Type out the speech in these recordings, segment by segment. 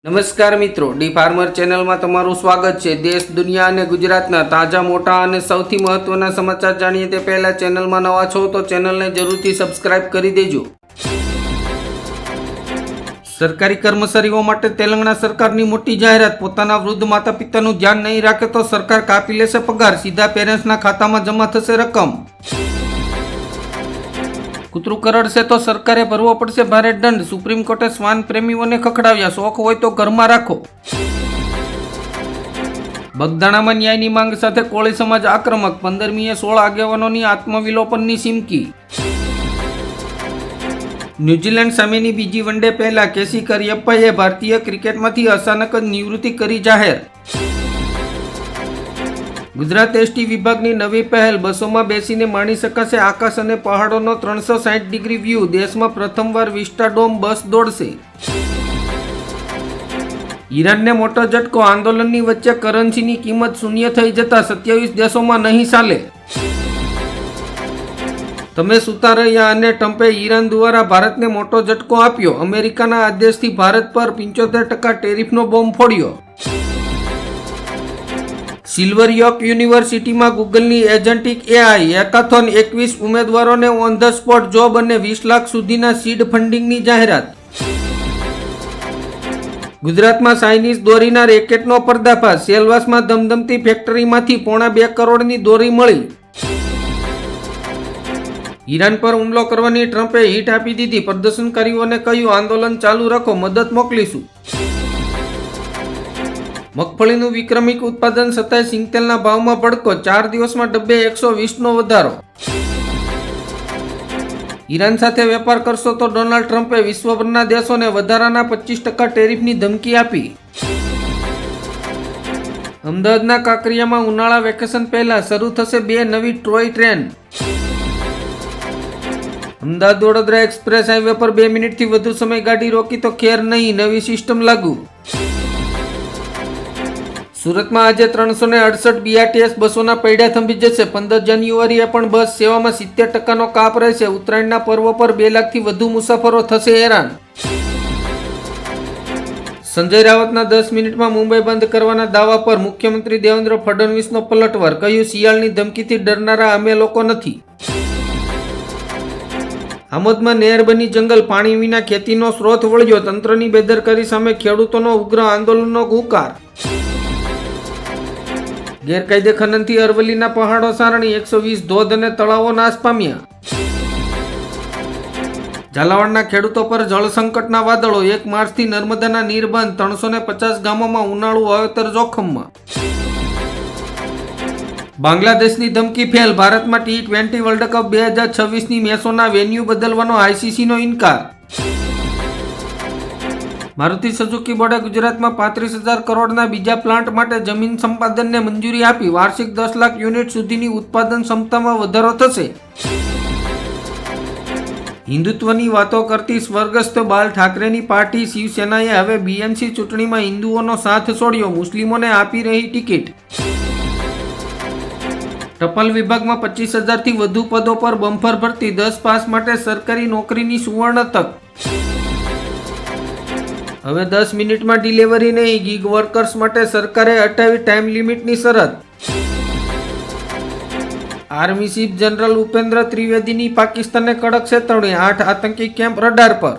નમસ્કાર મિત્રો, D farmer ચેનલમાં તમારું સ્વાગત છે। દેશ, દુનિયા અને ગુજરાતના તાજા, મોટા અને સૌથી મહત્વના સમાચાર જાણીએ તે પહેલા ચેનલમાં નવા છો તો ચેનલને જરૂરથી સબસ્ક્રાઇબ કરી દેજો। સરકારી કર્મચારીઓ માટે તેલંગાણા સરકારની મોટી જાહેરાત। પોતાના વૃદ્ધ માતા પિતાનું ધ્યાન નહીં રાખે તો સરકાર કાપી લેશે પગાર, સીધા પેરેન્ટ્સના ખાતામાં જમા થશે રકમ। કૂતરું કરડશે તો સરકારે ભરવો પડશે ભારે દંડ, સુપ્રીમ કોર્ટે શ્વાન પ્રેમીઓને ખખડાવ્યા, શોખ હોય તો ઘરમાં રાખો। બગદાણામાં ન્યાયની માંગ સાથે કોળી સમાજ આક્રમક, 15મીએ 16 આગેવાનોની આત્મવિલોપનની ચીમકી। ન્યૂઝીલેન્ડ સામેની બીજી વનડે પહેલા કેસી કરિયપ્પાએ ભારતીય ક્રિકેટમાંથી અચાનક જ નિવૃત્તિ કરી જાહેર। ગુજરાત એસટી વિભાગની નવી પહેલ, બસોમાં બેસીને માણી શકાશે આકાશ અને પહાડોનો 360 ડિગ્રી વ્યૂ, દેશમાં પ્રથમવાર વિસ્ટાડોમ બસ દોડશે। ઈરાનને મોટો ઝટકો, આંદોલનની વચ્ચે કરન્સીની કિંમત શૂન્ય થઈ જતા 27 દેશોમાં નહીં ચાલે। તમે સૂતા રહ્યા અને ટ્રમ્પે ઈરાન દ્વારા ભારતને મોટો ઝટકો આપ્યો, અમેરિકાના આદેશથી ભારત પર 75% ટેરિફનો બોમ્બ ફોડ્યો। સિલ્વર યોક યુનિવર્સિટીમાં ગૂગલની એજન્ટિક એઆઈ હેકાથોન, 21 ઉમેદવારોને ઓન ધ સ્પોટ જોબ અને 20 લાખ સુધીના સીડ ફંડિંગની જાહેરાત। ગુજરાતમાં ચાઇનીઝ દોરીના રેકેટનો પર્દાફાશ, સેલવાસમાં ધમધમતી ફેક્ટરીમાંથી 2.25 કરોડની દોરી મળી। ઈરાન પર હુમલો કરવાની ટ્રમ્પે હીટ આપી દીધી, પ્રદર્શનકારીઓને કહ્યું આંદોલન ચાલુ રાખો, મદદ મોકલીશું। મગફળીનું વિક્રમિક ઉત્પાદન છતાંય સિંગતેલના ભાવમાં ભડકો, 4 દિવસમાં ડબ્બે 120નો વધારો। ઈરાન સાથે વેપાર કરશો તો ડોનાલ્ડ ટ્રમ્પે વિશ્વભરના દેશોને વધારાના 25% ટેરિફની ધમકી આપી। અમદાવાદના કાંકરિયામાં ઉનાળા વેકેશન પહેલા શરૂ થશે 2 નવી toy train. Ahmedabad Vadodara express highway પર 2 મિનિટથી વધુ સમય ગાડી રોકી તો ખેર નહીં, નવી સિસ્ટમ લાગુ। સુરતમાં આજે 368 બીઆરટીએસ બસોના પૈડા થંભી જશે, 15 જાન્યુઆરીએ પણ બસ સેવામાં 70%નો કાપ રહેશે। ઉત્તરાયણના પર્વ પર 2 લાખથી વધુ મુસાફરો થશે હેરાન। સંજય રાવતના 10 મિનિટમાં મુંબઈ બંધ કરવાના દાવા પર મુખ્યમંત્રી દેવેન્દ્ર ફડણવીસનો પલટવાર, કહ્યું શિયાળની ધમકીથી ડરનારા અમે લોકો નથી। આમોદમાં નહેર બની જંગલ, પાણી વિના ખેતીનો સ્ત્રોત વળ્યો, તંત્રની બેદરકારી સામે ખેડૂતોનો ઉગ્ર આંદોલનનો હુંકાર। ગેરકાયદે ખનનથી અરવલ્લીના પહાડો સારણી, 120 ધોધ અને તળાવો નાશ પામ્યા। ઝાલાવાડના ખેડૂતો પર જળ સંકટના વાદળો, 1 માર્ચથી નર્મદાના નીર બંધ, 350 ગામોમાં ઉનાળુ વાવેતર જોખમમાં। બાંગ્લાદેશની ધમકી ફેલ, ભારતમાં T20 વર્લ્ડ કપ 2026ની મેચોના વેન્યુ બદલવાનો આઈસીસીનો ઇનકાર। મારુતિ સુઝુકી બોર્ડે ગુજરાતમાં 35,000 કરોડના બીજા પ્લાન્ટ માટે જમીન સંપાદનને મંજૂરી આપી, વાર્ષિક 10 લાખ યુનિટ સુધીની ઉત્પાદન ક્ષમતામાં વધારો થશે। હિન્દુત્વની વાતો કરતી સ્વર્ગસ્થ બાલ ઠાકરેની પાર્ટી શિવસેનાએ હવે બીએમસી ચૂંટણીમાં હિન્દુઓનો સાથ છોડ્યો, મુસ્લિમોને આપી રહી ટિકિટ। ટપાલ વિભાગમાં 25,000થી વધુ પદો પર બમ્પર ભરતી, 10 પાસ માટે સરકારી નોકરીની સુવર્ણ તક। હવે 10 મિનિટમાં ડિલિવરી નહીં, ગીગ વર્કર્સ માટે સરકારે હટાવી ટાઈમ લિમિટની શરત। આર્મી ચીફ જનરલ ઉપેન્દ્ર ત્રિવેદીની પાકિસ્તાનને કડક ચેતવણી, 8 આતંકી કેમ્પ રડાર પર।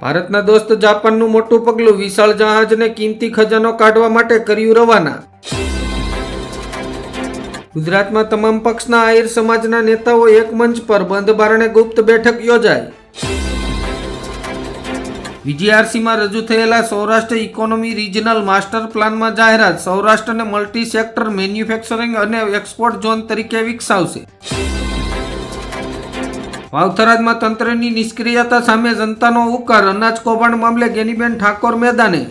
ભારતના દોસ્ત જાપાનનું મોટું પગલું, વિશાળ જહાજને કિંમતી ખજાનો કાઢવા માટે કર્યું રવાના। ગુજરાતમાં તમામ પક્ષના આહિર સમાજના નેતાઓ એક મંચ પર, બંધ બારણે ગુપ્ત બેઠક યોજાઈ। વીજીઆરસીમાં રજૂ થયેલા સૌરાષ્ટ્ર ઇકોનોમી રિજનલ માસ્ટર પ્લાનમાં જાહેરાત, સૌરાષ્ટ્રને મલ્ટી સેક્ટર મેન્યુફેક્ચરિંગ અને એક્સપોર્ટ ઝોન તરીકે વિકસાવશે। વાવથરાદમાં તંત્રની નિષ્ક્રિયતા સામે જનતાનો ઉકાર, અનાજ કૌભાંડ મામલે ગેનીબેન ઠાકોર મેદાને।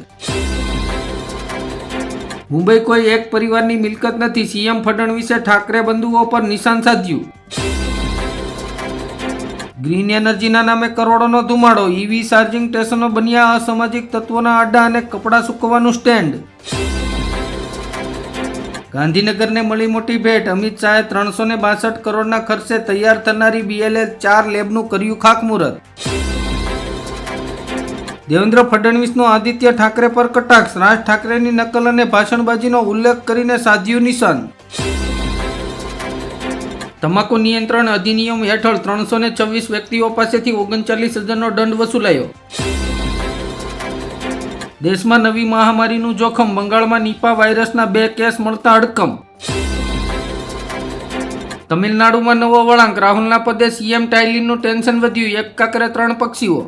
મુંબઈ કોઈ એક પરિવારની મિલકત નથી, સીએમ ફડણવીસે ઠાકરે બંધુઓ પર નિશાન સાધ્યું। ગ્રીન એનર્જીના નામે કરોડોનો ધુમાડો, ઈવી ચાર્જિંગ સ્ટેશનો બન્યા અસામાજિક તત્વોના અડ્ડા અને કપડાં સૂકવવાનું સ્ટેન્ડ। ગાંધીનગરને મળી મોટી ભેટ, અમિત શાહે 362 કરોડના ખર્ચે તૈયાર થનારી BLL 4 લેબનું કર્યું ખાતમુહૂર્ત। દેવેન્દ્ર ફડણવીસનો આદિત્ય ઠાકરે પર કટાક્ષ, રાજ ઠાકરેની નકલ અને ભાષણબાજીનો ઉલ્લેખ કરીને સાધ્યું નિશાન. તમાકુ નિયંત્રણ અધિનિયમ હેઠળ 326 વ્યક્તિઓ પાસેથી 39,000નો દંડ વસૂલાયો. દેશમાં નવી મહામારીનું જોખમ, બંગાળમાં નિપા વાયરસના 2 કેસ મળતા હડકંપ. તમિલનાડુમાં નવો વળાંક, રાહુલના પદે સીએમ ટાઇલીનું ટેન્શન વધ્યું, એક કાંકરે 3 પક્ષીઓ.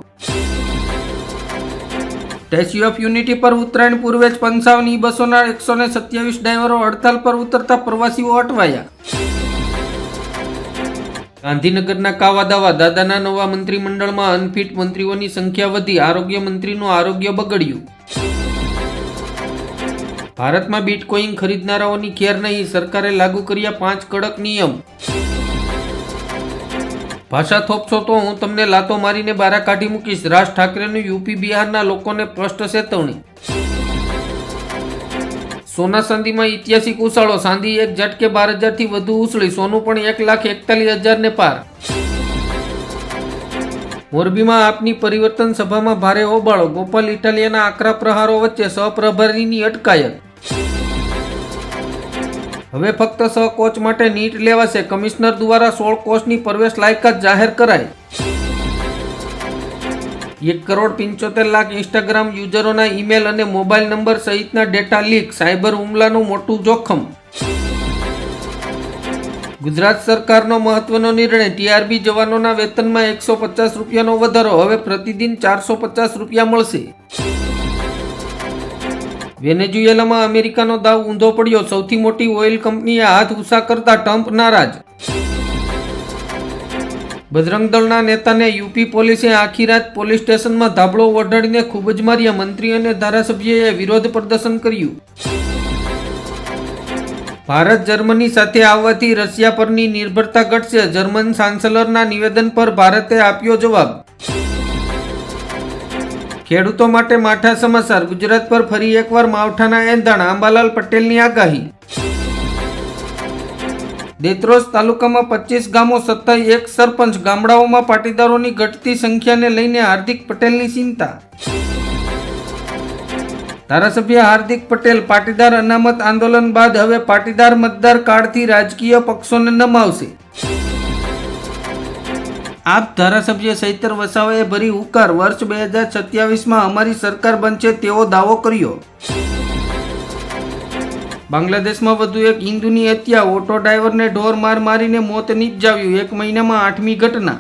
સ્ટેચ્યુ ઓફ યુનિટી પર ઉત્તરાયણ પૂર્વે જ 55 બસોના 127 ડ્રાઈવરો હડતાલ પર ઉતરતા પ્રવાસીઓ અટવાયા. ગાંધીનગરના કાવાદાવા, દાદાના નવા મંત્રીમંડળમાં અનફિટ મંત્રીઓની સંખ્યા વધી, આરોગ્ય મંત્રીનું આરોગ્ય બગડ્યું. ભારતમાં બિટકોઇન ખરીદનારાઓની ખેર નહીં, સરકારે લાગુ કર્યા 5 કડક નિયમ. ભાષા થોપશો તો હું તમને લાતો મારીને બારા કાઢી મૂકીશ, રાજ ઠાકરેનું યુપી બિહારના લોકોને સ્પષ્ટ ચેતવણી. સોના ચાંદીમાં ઐતિહાસિક ઉછાળો, ચાંદી એક ઝટકે 12,000થી વધુ ઉછળી, સોનું પણ 1,41,000 પાર. મોરબીમાં આપની પરિવર્તન સભામાં ભારે હોબાળો, ગોપાલ ઇટાલિયાના આકરા પ્રહારો વચ્ચે સહપ્રભારીની અટકાયત. હવે ફક્ત સહકોચ માટે નીટ લેવાશે, કમિશનર દ્વારા 16 કોચની પ્રવેશ લાયકાત જાહેર કરાઈ. 1,75,00,000 ઇન્સ્ટાગ્રામ યુઝરોના ઈમેલ અને મોબાઈલ નંબર સહિતના ડેટા લીક, સાયબર હુમલાનું મોટું જોખમ. ગુજરાત સરકારનો મહત્વનો નિર્ણય, ટીઆરબી જવાનોના વેતનમાં 150 રૂપિયાનો વધારો, હવે પ્રતિદિન 450 રૂપિયા મળશે. વેનેઝુએલામાં અમેરિકાનો દાવ ઊંધો પડ્યો, સૌથી મોટી ઓઇલ કંપનીએ હાથ ઊંચા કરતા ટ્રમ્પ નારાજ. બજરંગ દળના નેતાને યુપી પોલીસે આખી રાત પોલીસ સ્ટેશનમાં ધાબળો ઓઢાડીને ખૂબ જ માર્યા, મંત્રી અને ધારાસભ્યોએ વિરોધ પ્રદર્શન કર્યું. ભારત જર્મની સાથે આવવાથી રશિયા પરની નિર્ભરતા ઘટશે, જર્મન ચાન્સલરના નિવેદન પર ભારતે આપ્યો જવાબ. ખેડૂતો માટે માઠા સમાચાર, ગુજરાત પર ફરી એકવાર માવઠાના એંધાણ, અંબાલાલ પટેલની આગાહી. દેત્રોજ તાલુકામાં 25 ગામો, 1 સરપંચ, ગામડાઓમાં પાટીદારોની ઘટતી સંખ્યાને લઈને હાર્દિક પટેલની ચિંતા. ધારાસભ્ય હાર્દિક પટેલ, પાટીદાર અનામત આંદોલન બાદ હવે પાટીદાર મતદાર કાર્ડથી રાજકીય પક્ષોને નમાવશે. આપ ધારાસભ્ય ચૈતર વસાવાએ ભરી હુંકાર, વર્ષ 2027માં અમારી સરકાર બનશે તેવો દાવો કર્યો. બાંગ્લાદેશમાં વધુ એક હિન્દુની હત્યા, ઓટો ડ્રાઈવરને ઢોર માર મારીને મોત નિપજાવ્યું, 1 મહિનામાં 8મી ઘટના.